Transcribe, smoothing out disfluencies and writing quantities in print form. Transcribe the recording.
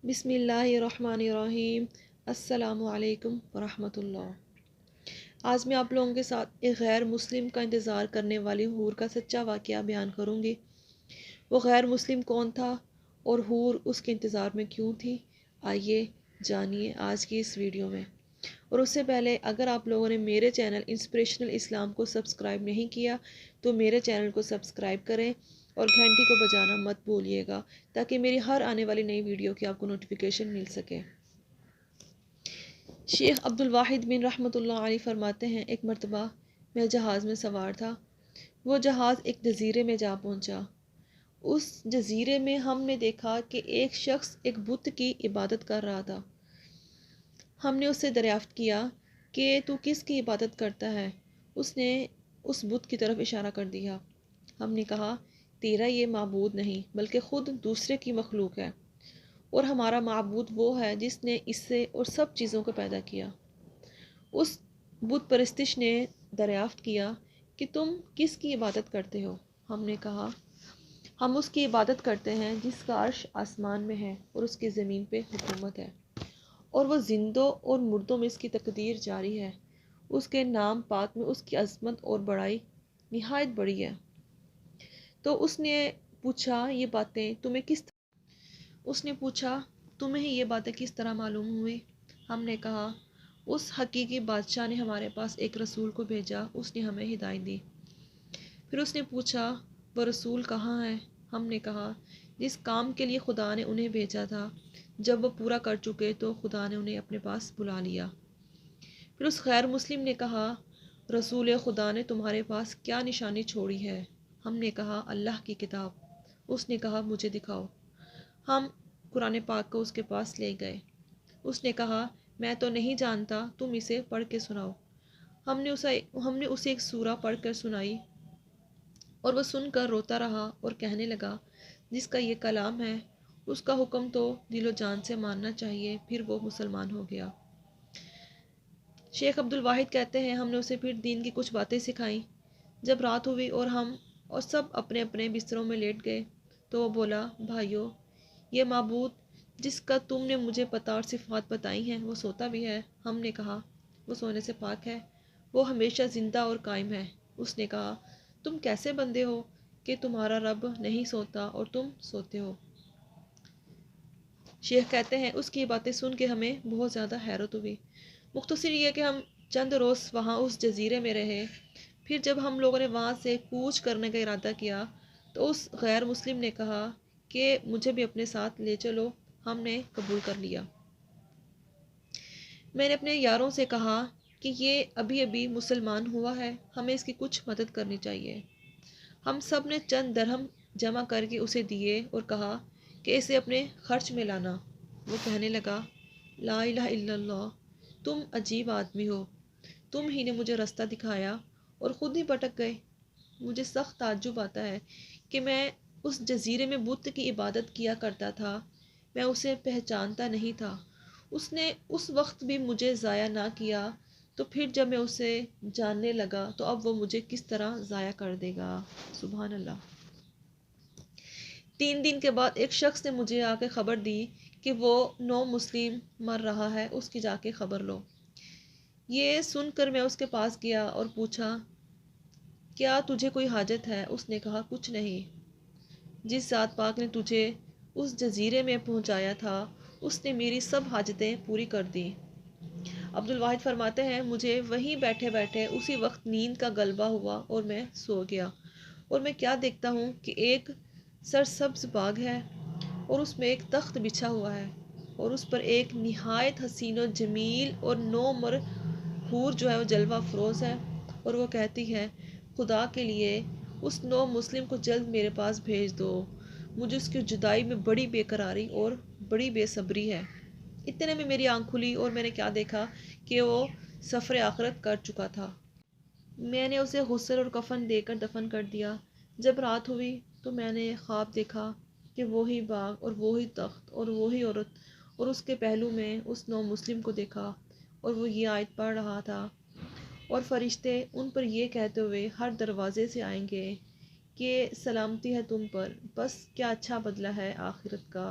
بسم اللہ الرحمن الرحیم۔ السلام علیکم ورحمۃ اللہ۔ آج میں آپ لوگوں کے ساتھ ایک غیر مسلم کا انتظار کرنے والی حور کا سچا واقعہ بیان کروں گی۔ وہ غیر مسلم کون تھا اور حور اس کے انتظار میں کیوں تھی؟ آئیے جانیے آج کی اس ویڈیو میں۔ اور اس سے پہلے اگر آپ لوگوں نے میرے چینل انسپریشنل اسلام کو سبسکرائب نہیں کیا تو میرے چینل کو سبسکرائب کریں اور گھنٹی کو بجانا مت بھولیے گا تاکہ میری ہر آنے والی نئی ویڈیو کی آپ کو نوٹیفیکیشن مل سکے۔ شیخ عبد الواحد بن رحمۃ اللہ علیہ فرماتے ہیں، ایک مرتبہ میں جہاز میں سوار تھا۔ وہ جہاز ایک جزیرے میں جا پہنچا۔ اس جزیرے میں ہم نے دیکھا کہ ایک شخص ایک بت کی عبادت کر رہا تھا۔ ہم نے اس سے دریافت کیا کہ تو کس کی عبادت کرتا ہے؟ اس نے اس بت کی طرف اشارہ کر دیا۔ ہم نے کہا، تیرا یہ معبود نہیں بلکہ خود دوسرے کی مخلوق ہے، اور ہمارا معبود وہ ہے جس نے اس سے اور سب چیزوں کو پیدا کیا۔ اس بت پرستش نے دریافت کیا کہ تم کس کی عبادت کرتے ہو؟ ہم نے کہا، ہم اس کی عبادت کرتے ہیں جس کا عرش آسمان میں ہے اور اس کی زمین پہ حکومت ہے، اور وہ زندوں اور مردوں میں اس کی تقدیر جاری ہے۔ اس کے نام پاک میں اس کی عظمت اور بڑائی نہایت بڑی ہے۔ تو اس نے پوچھا، تمہیں یہ باتیں کس طرح معلوم ہوئی؟ ہم نے کہا، اس حقیقی بادشاہ نے ہمارے پاس ایک رسول کو بھیجا، اس نے ہمیں ہدایت دی۔ پھر اس نے پوچھا، وہ رسول کہاں ہے؟ ہم نے کہا، جس کام کے لیے خدا نے انہیں بھیجا تھا، جب وہ پورا کر چکے تو خدا نے انہیں اپنے پاس بلا لیا۔ پھر اس غیر مسلم نے کہا، رسول خدا نے تمہارے پاس کیا نشانی چھوڑی ہے؟ ہم نے کہا، اللہ کی کتاب۔ اس نے کہا، مجھے دکھاؤ۔ ہم قرآن پاک کو اس کے پاس لے گئے۔ اس نے کہا، میں تو نہیں جانتا، تم اسے پڑھ کے سناؤ۔ ہم نے اسے ایک سورہ پڑھ کر سنائی، اور وہ سن کر روتا رہا اور کہنے لگا، جس کا یہ کلام ہے اس کا حکم تو دل و جان سے ماننا چاہیے۔ پھر وہ مسلمان ہو گیا۔ شیخ عبد الواحد کہتے ہیں، ہم نے اسے پھر دین کی کچھ باتیں سکھائیں۔ جب رات ہوئی اور ہم سب اپنے اپنے بستروں میں لیٹ گئے تو وہ بولا، بھائیو، یہ معبود جس کا تم نے مجھے پتہ اور صفات بتائی ہیں وہ سوتا بھی ہے؟ ہم نے کہا، وہ سونے سے پاک ہے، وہ ہمیشہ زندہ اور قائم ہے۔ اس نے کہا، تم کیسے بندے ہو کہ تمہارا رب نہیں سوتا اور تم سوتے ہو؟ شیخ کہتے ہیں، اس کی باتیں سن کے ہمیں بہت زیادہ حیرت ہوئی۔ مختصر یہ کہ ہم چند روز وہاں اس جزیرے میں رہے۔ پھر جب ہم لوگوں نے وہاں سے کوچ کرنے کا ارادہ کیا تو اس غیر مسلم نے کہا کہ مجھے بھی اپنے ساتھ لے چلو۔ ہم نے قبول کر لیا۔ میں نے اپنے یاروں سے کہا کہ یہ ابھی ابھی مسلمان ہوا ہے، ہمیں اس کی کچھ مدد کرنی چاہیے۔ ہم سب نے چند درہم جمع کر کے اسے دیے اور کہا کہ اسے اپنے خرچ میں لانا۔ وہ کہنے لگا، لا الہ الا اللہ، تم عجیب آدمی ہو، تم ہی نے مجھے رستہ دکھایا اور خود ہی بھٹک گئے۔ مجھے سخت تعجب آتا ہے کہ میں اس جزیرے میں بت کی عبادت کیا کرتا تھا، میں اسے پہچانتا نہیں تھا۔ اس نے اس وقت بھی مجھے ضائع نہ کیا، تو پھر جب میں اسے جاننے لگا تو اب وہ مجھے کس طرح ضائع کر دے گا؟ سبحان اللہ۔ 3 دن کے بعد ایک شخص نے مجھے آ کے خبر دی کہ وہ نو مسلم مر رہا ہے، اس کی جا کے خبر لو۔ یہ سن کر میں اس کے پاس گیا اور پوچھا، کیا تجھے کوئی حاجت ہے؟ اس نے کہا، کچھ نہیں۔ جس ذات پاک نے تجھے اس جزیرے میں پہنچایا تھا اس نے میری سب حاجتیں پوری کر دیں۔ عبد الواحد فرماتے ہیں، مجھے وہیں بیٹھے بیٹھے اسی وقت نیند کا غلبہ ہوا اور میں سو گیا، اور میں کیا دیکھتا ہوں کہ ایک سرسبز باغ ہے اور اس میں ایک تخت بچھا ہوا ہے، اور اس پر ایک نہایت حسین و جمیل اور 9 مر حور جو ہے وہ جلوہ افروز ہے، اور وہ کہتی ہے، خدا کے لیے اس 9 مسلم کو جلد میرے پاس بھیج دو، مجھے اس کی جدائی میں بڑی بے قراری اور بڑی بے صبری ہے۔ اتنے میں میری آنکھ کھلی اور میں نے کیا دیکھا کہ وہ سفر آخرت کر چکا تھا۔ میں نے اسے غسل اور کفن دے کر دفن کر دیا۔ جب رات ہوئی تو میں نے خواب دیکھا کہ وہی باغ اور وہی تخت اور وہی عورت، اور اس کے پہلو میں اس 9 مسلم کو دیکھا، اور وہ یہ آیت پڑھ رہا تھا، اور فرشتے ان پر یہ کہتے ہوئے ہر دروازے سے آئیں گے کہ سلامتی ہے تم پر، بس کیا اچھا بدلہ ہے آخرت کا۔